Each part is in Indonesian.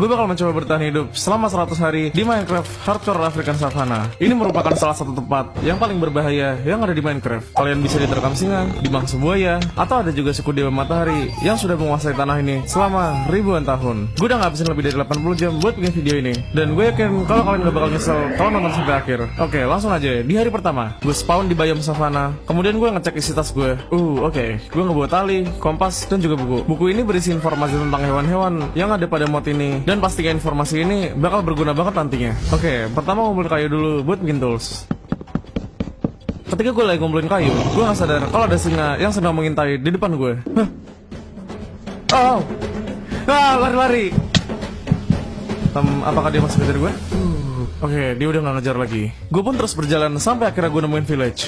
gue bakal mencoba bertahan hidup selama 100 hari di Minecraft Hardcore African Savannah. Ini merupakan salah satu tempat yang paling berbahaya yang ada di Minecraft. Kalian bisa diterkam singa, dimangsa buaya, atau ada juga suku dewa matahari yang sudah menguasai tanah ini selama ribuan tahun. Gue udah ngabisin lebih dari 80 jam buat bikin video ini, dan gue yakin kalau kalian gak bakal nyesel kalau nonton sampai akhir. Oke, langsung aja. Di hari pertama, gue spawn di biome savana. Kemudian gue ngecek isi tas gue. Oke. Gue ngebuat tali, kompas, dan juga buku. Buku ini berisi informasi tentang hewan-hewan yang ada pada mod ini, dan pastikan informasi ini bakal berguna banget nantinya. Oke, pertama ngumpulin kayu dulu buat bikin tools. Ketika gue lagi ngumpulin kayu, gue gak sadar kalau ada singa yang sedang mengintai di depan gue. Lari-lari. Apakah dia masih ngejar gue? Oke, dia udah gak ngejar lagi. Gue pun terus berjalan sampai akhirnya gue nemuin village.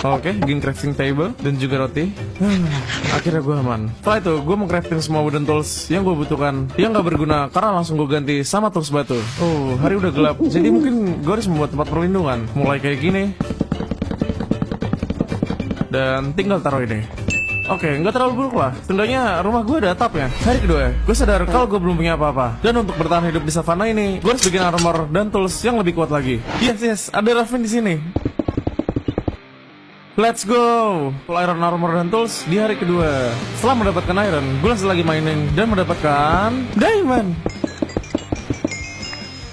Oke, bikin crafting table dan juga roti. Akhirnya gue aman. Setelah itu, gue mau crafting semua wooden tools yang gue butuhkan, yang gak berguna karena langsung gue ganti sama tools batu. Hari udah gelap, jadi mungkin gue harus membuat tempat perlindungan. Mulai kayak gini. Dan tinggal taruh ini. Oke, nggak terlalu buruk lah. Setidaknya rumah gue ada atapnya. Hari kedua, gue sadar kalau gue belum punya apa-apa. Dan untuk bertahan hidup di savana ini, gue harus bikin armor dan tools yang lebih kuat lagi. Yes, ada Raven di sini. Let's go! Full iron armor dan tools di hari kedua. Setelah mendapatkan iron, gue langsung lagi mining dan mendapatkan diamond.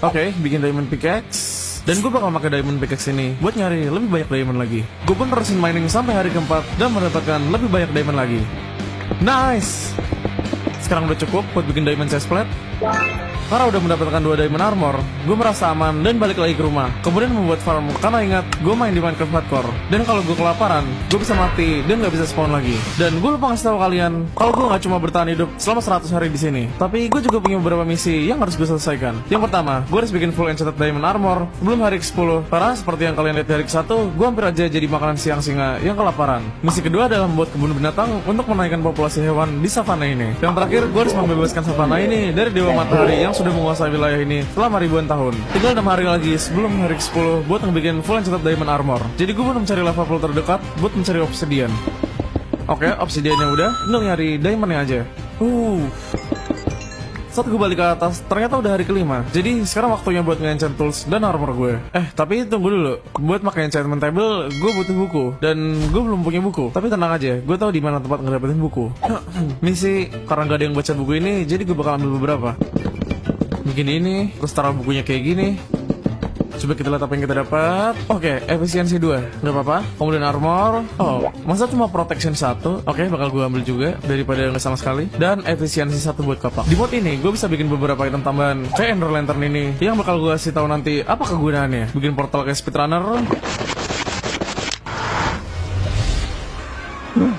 Oke, bikin diamond pickaxe. Dan gue bakal pakai diamond pickaxe ini buat nyari lebih banyak diamond lagi. Gue pun terusin mining sampai hari keempat dan mendapatkan lebih banyak diamond lagi. Nice! Sekarang udah cukup buat bikin diamond chestplate. Karena udah mendapatkan 2 diamond armor, gue merasa aman dan balik lagi ke rumah. Kemudian membuat farm karena ingat gue main di Minecraft Hardcore. Dan kalau gue kelaparan, gue bisa mati dan gak bisa spawn lagi. Dan gue lupa ngasih tahu kalian kalau gue gak cuma bertahan hidup selama 100 hari di sini, tapi gue juga punya beberapa misi yang harus gue selesaikan. Yang pertama, gue harus bikin full enchanted diamond armor sebelum hari ke-10. Karena seperti yang kalian lihat di hari ke-1, gue hampir aja jadi makanan siang singa yang kelaparan. Misi kedua adalah membuat kebun binatang untuk menaikkan populasi hewan di savana ini. Yang terakhir, gue harus membebaskan savana ini dari dewa matahari yang sudah menguasai wilayah ini selama ribuan tahun. Tinggal 6 hari lagi sebelum hari ke-10 buat ngebikin full enchanted diamond armor. Jadi gue mau mencari lava pool terdekat buat mencari obsidian. Oke, obsidiannya udah, tinggal nyari diamondnya aja. Saat gue balik ke atas, ternyata udah hari kelima. Jadi sekarang waktunya buat nge-enchant tools dan armor gue. Tapi tunggu dulu. Buat pakai enchantment table, gue butuh buku. Dan gue belum punya buku. Tapi tenang aja, gue tahu di mana tempat ngedapetin buku. Misi, karena gak ada yang baca buku ini, jadi gue bakal ambil beberapa. Bikin ini, terus taruh bukunya kayak gini. Coba kita lihat apa yang kita dapat. Oke, efisiensi 2, nggak apa-apa. Kemudian armor. Masa cuma protection 1? Oke, bakal gue ambil juga daripada nggak sama sekali. Dan efisiensi 1 buat kapak. Di mod ini, gue bisa bikin beberapa item tambahan kayak ender lantern ini, yang bakal gue kasih tahu nanti apa kegunaannya. Bikin portal kayak speedrunner.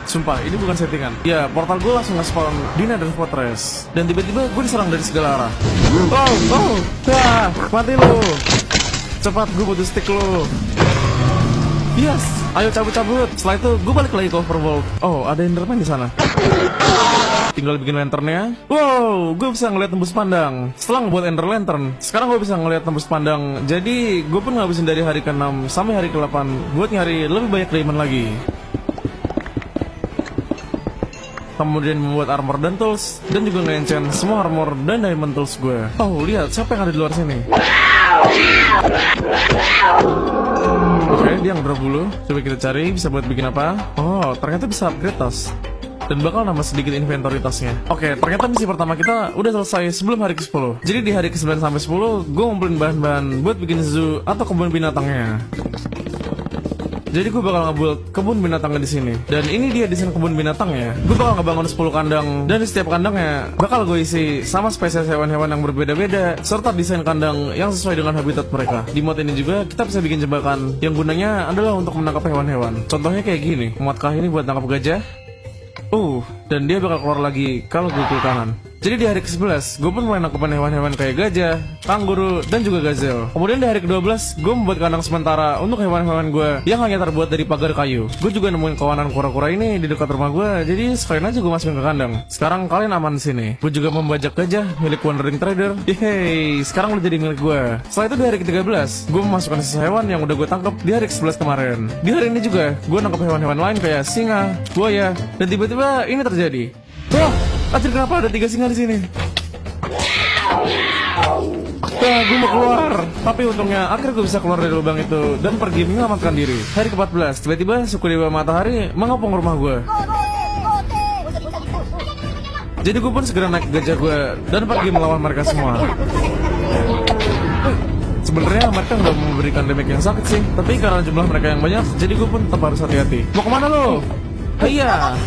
Sumpah, ini bukan settingan. Ya, portal gue langsung nge-spawn di Nether Fortress. Dan tiba-tiba gue diserang dari segala arah. Mati lu. Cepat, gue butuh stick lu. Yes, ayo cabut-cabut. Setelah itu, gue balik lagi ke overworld. Ada enderman di sana. Tinggal bikin lanternnya. Gue bisa ngeliat tembus pandang. Setelah ngebuat ender lantern, sekarang gue bisa ngeliat tembus pandang. Jadi, gue pun ngabisin dari hari ke-6 sampai hari ke-8 buat nyari lebih banyak diamond lagi. Kemudian membuat armor dan tools, dan juga nge-enchant semua armor dan diamond tools gue. Lihat siapa yang ada di luar sini. Oke, dia ngedrop dulu. Coba kita cari bisa buat bikin apa. Ternyata bisa upgrade tas. Dan bakal nambah sedikit inventory tasnya. Oke, ternyata misi pertama kita udah selesai sebelum hari ke-10. Jadi di hari ke-9 sampai 10, gue ngumpulin bahan-bahan buat bikin zoo atau kebun binatangnya. Jadi gue bakal ngebuild kebun binatangnya di sini. Dan ini dia desain kebun binatangnya. Gue bakal ngebangun 10 kandang, dan di setiap kandangnya bakal gue isi sama spesies hewan-hewan yang berbeda-beda, serta desain kandang yang sesuai dengan habitat mereka. Di mod ini juga kita bisa bikin jebakan yang gunanya adalah untuk menangkap hewan-hewan. Contohnya kayak gini. Muatkah ini buat nangkap gajah? Dan dia bakal keluar lagi kalau gue klik kanan. Jadi di hari ke-11, gue pun mulai nangkepin hewan-hewan kayak gajah, kanguru, dan juga gazelle. Kemudian di hari ke-12, gue membuat kandang sementara untuk hewan-hewan gue yang hanya terbuat dari pagar kayu. Gue juga nemuin kawanan kura-kura ini di dekat rumah gue, jadi sekalian aja gue masukin ke kandang. Sekarang kalian aman di sini. Gue juga membajak gajah milik Wandering Trader. Yeay, sekarang udah jadi milik gue. Setelah itu di hari ke-13, gue memasukkan sisa hewan yang udah gue tangkap di hari ke-11 kemarin. Di hari ini juga, gue nangkep hewan-hewan lain kayak singa, buaya, dan tiba-tiba ini terjadi. Anjir, kenapa ada 3 singa di sini? Gue mau keluar, tapi untungnya akhirnya gue bisa keluar dari lubang itu dan pergi menyelamatkan diri. Hari ke-14, tiba-tiba suku Dewa Matahari mengepung rumah gue. Jadi gue pun segera naik ke gajah gue dan pergi melawan mereka semua. Sebenarnya mereka nggak memberikan damage yang sakit sih, tapi karena jumlah mereka yang banyak, jadi gue pun tetap harus hati-hati. Mau kemana lo? Iya.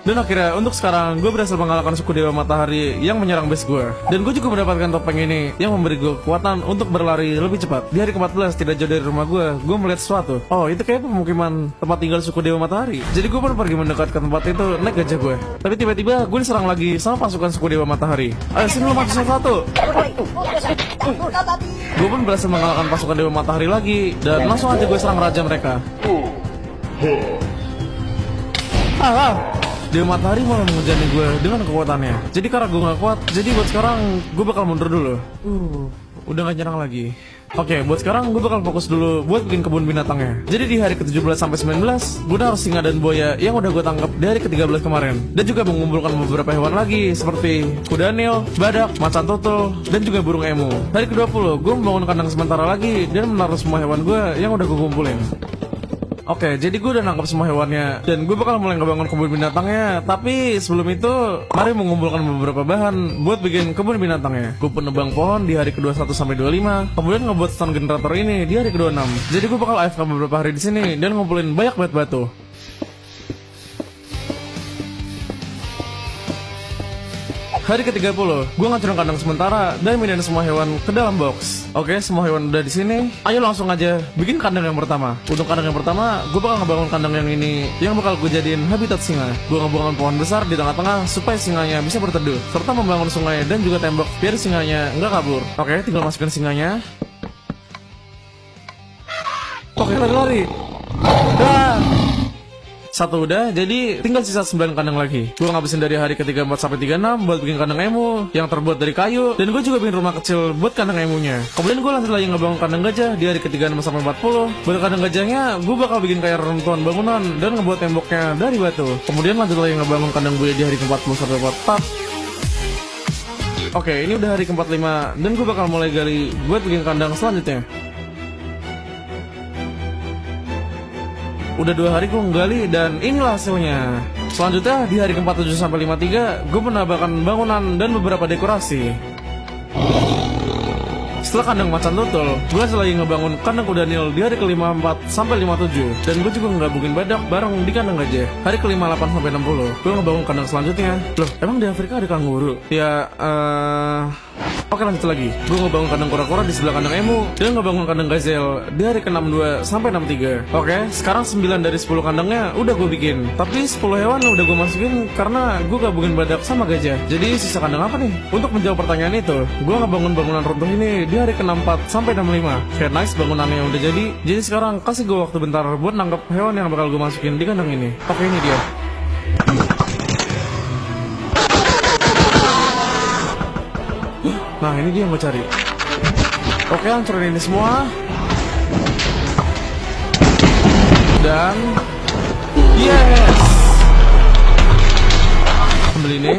Dan akhirnya untuk sekarang gue berhasil mengalahkan suku Dewa Matahari yang menyerang base gue. Dan gue juga mendapatkan topeng ini yang memberi gue kekuatan untuk berlari lebih cepat. Di hari ke-14 tidak jauh dari rumah gue melihat sesuatu. Oh, itu kayak pemukiman tempat tinggal suku Dewa Matahari. Jadi gue pun pergi mendekat ke tempat itu naik gajah gue. Tapi tiba-tiba gue diserang lagi sama pasukan suku Dewa Matahari. Ayo sini lo mati satu-satu. Gue pun berhasil mengalahkan pasukan Dewa Matahari lagi dan langsung aja gue serang raja mereka. Dewa Matahari malah menghujani gue dengan kekuatannya. Jadi karena gue gak kuat, jadi buat sekarang gue bakal mundur dulu. Udah gak nyerang lagi. Oke, buat sekarang gue bakal fokus dulu buat bikin kebun binatangnya. Jadi di hari ke-17 sampai 19, gue naruh singa dan buaya yang udah gue tangkap di hari ke-13 kemarin. Dan juga mengumpulkan beberapa hewan lagi seperti kuda nil, badak, macan tutul, dan juga burung emu. Hari ke-20, gue membangun kandang sementara lagi dan menaruh semua hewan gue yang udah gue kumpulin. Oke, jadi gue udah nangkap semua hewannya dan gue bakal mulai ngebangun kebun binatangnya. Tapi sebelum itu, mari mengumpulkan beberapa bahan buat bikin kebun binatangnya. Gue pun nebang pohon di hari ke-21 sampai 25, kemudian ngebuat stand generator ini di hari ke-26. Jadi gue bakal AFK beberapa hari di sini dan ngumpulin banyak banget batu. Hari ke-30, gue ngancurin kandang sementara dan pindahin semua hewan ke dalam box. Oke, semua hewan udah di sini. Ayo langsung aja bikin kandang yang pertama. Untuk kandang yang pertama, gue bakal ngebangun kandang yang ini yang bakal gue jadiin habitat singa. Gue ngebangun pohon besar di tengah-tengah supaya singanya bisa berteduh, serta membangun sungai dan juga tembok biar singanya nggak kabur. Oke, tinggal masukin singanya. Oke, lari-lari. Satu udah, jadi tinggal sisa 9 kandang lagi. Gue ngabisin dari hari ke-34 sampai 36 buat bikin kandang emu yang terbuat dari kayu. Dan gue juga bikin rumah kecil buat kandang emunya. Kemudian gue lanjut lagi ngebangun kandang gajah di hari ke-36 sampai 40. Buat kandang gajahnya, gue bakal bikin kayak reruntuhan bangunan dan ngebuat temboknya dari batu. Kemudian lanjut lagi ngebangun kandang buaya di hari ke-40 sampai 44. Oke, ini udah hari ke-45 dan gue bakal mulai gali buat bikin kandang selanjutnya. Udah 2 hari gue nggali dan inilah hasilnya. Selanjutnya di hari ke-47 sampai 53 gue menambahkan bangunan dan beberapa dekorasi. Setelah kandang macan tutul, gue lagi ngebangun kandang kuda nil di hari ke-54 sampai 57. Dan gue juga ngegabungin badak bareng di kandang gajah. Hari ke-58 sampai 60 gue ngebangun kandang selanjutnya. Loh, emang di Afrika ada kanguru? Ya, oke, lanjut lagi. Gue ngebangun kandang kura-kura di sebelah kandang emu dan ngebangun kandang gazelle di hari ke-62 sampai 63. Oke, sekarang 9 dari 10 kandangnya udah gue bikin. Tapi 10 hewan udah gue masukin karena gue gabungin badak sama gajah. Jadi sisa kandang apa nih? Untuk menjawab pertanyaan itu, gue ngebangun bangunan runtuh ini di hari ke-64 sampai 65. Kayak nice bangunannya udah jadi. Jadi sekarang kasih gue waktu bentar buat nangkep hewan yang bakal gue masukin di kandang ini. Oke, ini dia. Nah, ini dia yang gue cari. Oke, hancurin ini semua. Dan yes, ambil ini.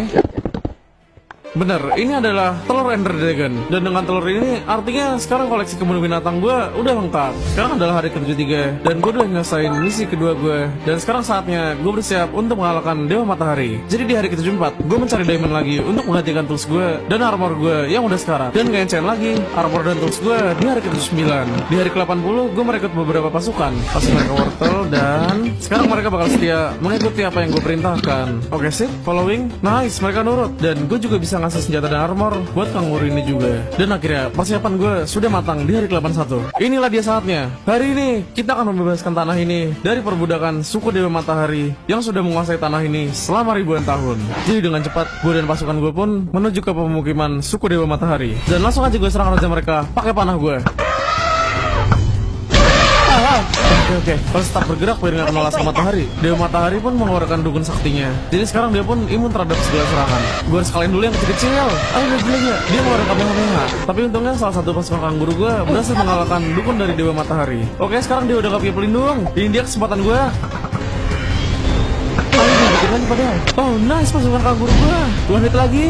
Bener, ini adalah telur Ender Dragon. Dan dengan telur ini, artinya sekarang koleksi kebun binatang gue udah lengkap. Sekarang adalah hari ke-73 dan gue udah nyelesain misi kedua gue. Dan sekarang saatnya gue bersiap untuk mengalahkan Dewa Matahari. Jadi di hari ke-74, gue mencari diamond lagi untuk menggantikan tools gue dan armor gue yang udah sekarat. Dan gak enchant lagi armor dan tools gue di hari ke-79. Di hari ke-80, gue merekrut beberapa pasukan ke wortel. Dan sekarang mereka bakal setia mengikuti apa yang gue perintahkan. Oke, sip, following. Nice, mereka nurut. Dan gue juga bisa ngasih senjata dan armor buat kanguru ini juga. Dan akhirnya persiapan gue sudah matang di hari ke-81. Inilah dia saatnya. Hari ini kita akan membebaskan tanah ini dari perbudakan suku Dewa Matahari yang sudah menguasai tanah ini selama ribuan tahun. Jadi dengan cepat gue dan pasukan gue pun menuju ke pemukiman suku Dewa Matahari. Dan langsung aja gue serang raja mereka pakai panah gue. Oke, pas start bergerak biar nggak kena laser matahari. Dewa Matahari pun mengeluarkan dukun saktinya. Jadi sekarang dia pun imun terhadap segala serangan. Gue harus kalahin dulu yang kecil-kecil. Gila. Dia mengeluarkan kamehameha. Tapi untungnya salah satu pasukan kanguru gue berhasil mengalahkan dukun dari Dewa Matahari. Oke, sekarang dia udah gak punya pelindung. Ini dia kesempatan gue. Ayo, bikin lagi padahal. Oh, nice pasukan kanguru gue. 2 hit lagi.